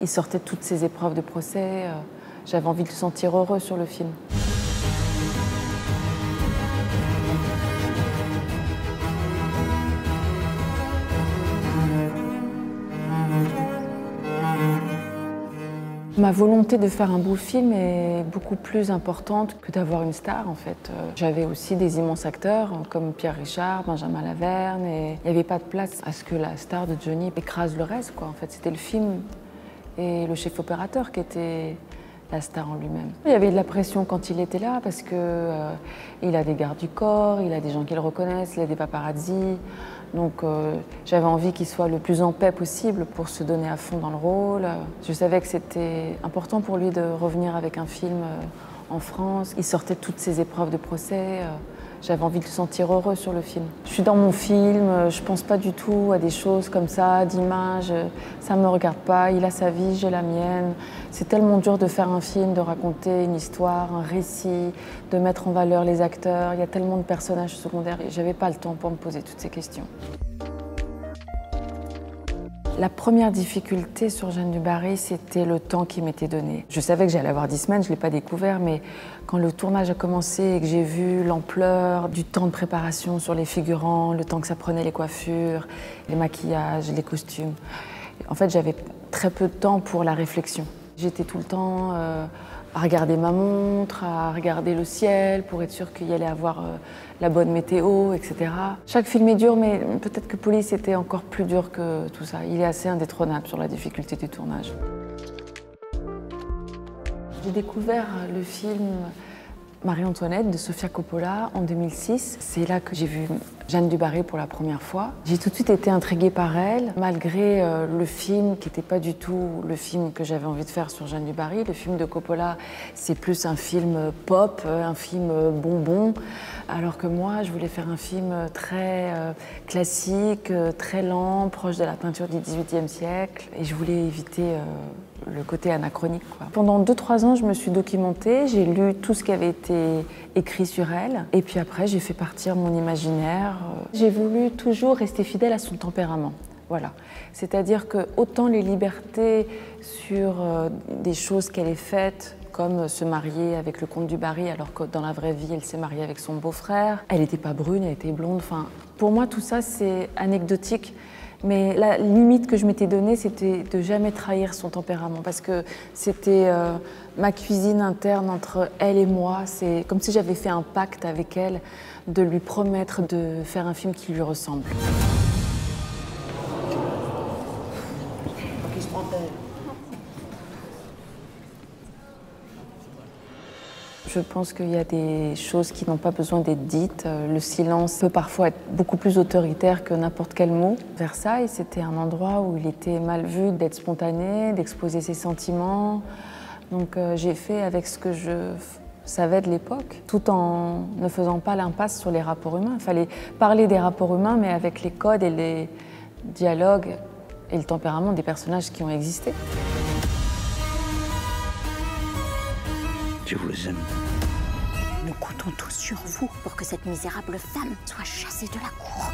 Il sortait de toutes ces épreuves de procès. J'avais envie de le sentir heureux sur le film. Ma volonté de faire un beau film est beaucoup plus importante que d'avoir une star, en fait. J'avais aussi des immenses acteurs comme Pierre Richard, Benjamin Laverne, et il n'y avait pas de place à ce que la star de Johnny écrase le reste, quoi. En fait, c'était le film et le chef opérateur qui était la star en lui-même. Il y avait de la pression quand il était là parce que il a des gardes du corps, il a des gens qui le reconnaissent, il a des paparazzis. Donc j'avais envie qu'il soit le plus en paix possible pour se donner à fond dans le rôle. Je savais que c'était important pour lui de revenir avec un film en France. Il sortait de toutes ces épreuves de procès. J'avais envie de le sentir heureux sur le film. Je suis dans mon film, je pense pas du tout à des choses comme ça, d'images. Ça me regarde pas, il a sa vie, j'ai la mienne. C'est tellement dur de faire un film, de raconter une histoire, un récit, de mettre en valeur les acteurs. Il y a tellement de personnages secondaires et j'avais pas le temps pour me poser toutes ces questions. La première difficulté sur Jeanne du Barry, c'était le temps qui m'était donné. Je savais que j'allais avoir 10 semaines, je ne l'ai pas découvert, mais quand le tournage a commencé et que j'ai vu l'ampleur du temps de préparation sur les figurants, le temps que ça prenait les coiffures, les maquillages, les costumes, en fait, j'avais très peu de temps pour la réflexion. J'étais tout le temps à regarder ma montre, à regarder le ciel pour être sûre qu'il y allait avoir la bonne météo, etc. Chaque film est dur, mais peut-être que Police était encore plus dur que tout ça. Il est assez indétrônable sur la difficulté du tournage. J'ai découvert le film Marie-Antoinette de Sofia Coppola en 2006. C'est là que j'ai vu Jeanne du Barry pour la première fois. J'ai tout de suite été intriguée par elle, malgré le film qui n'était pas du tout le film que j'avais envie de faire sur Jeanne du Barry. Le film de Coppola, c'est plus un film pop, un film bonbon, alors que moi, je voulais faire un film très classique, très lent, proche de la peinture du XVIIIe siècle, et je voulais éviter le côté anachronique, quoi. Pendant 2-3 ans, je me suis documentée, j'ai lu tout ce qui avait été écrit sur elle, et puis après, j'ai fait partir mon imaginaire. J'ai voulu toujours rester fidèle à son tempérament. Voilà. C'est-à-dire que autant les libertés sur des choses qu'elle ait faites, comme se marier avec le comte du Barry, alors que dans la vraie vie, elle s'est mariée avec son beau-frère. Elle n'était pas brune, elle était blonde. Enfin, pour moi, tout ça, c'est anecdotique. Mais la limite que je m'étais donnée, c'était de jamais trahir son tempérament, parce que c'était ma cuisine interne entre elle et moi. C'est comme si j'avais fait un pacte avec elle de lui promettre de faire un film qui lui ressemble. Je pense qu'il y a des choses qui n'ont pas besoin d'être dites. Le silence peut parfois être beaucoup plus autoritaire que n'importe quel mot. Versailles, c'était un endroit où il était mal vu d'être spontané, d'exposer ses sentiments. Donc j'ai fait avec ce que je savais de l'époque, tout en ne faisant pas l'impasse sur les rapports humains. Il fallait parler des rapports humains, mais avec les codes et les dialogues et le tempérament des personnages qui ont existé. Je vous aime. Nous comptons tous sur vous pour que cette misérable femme soit chassée de la cour.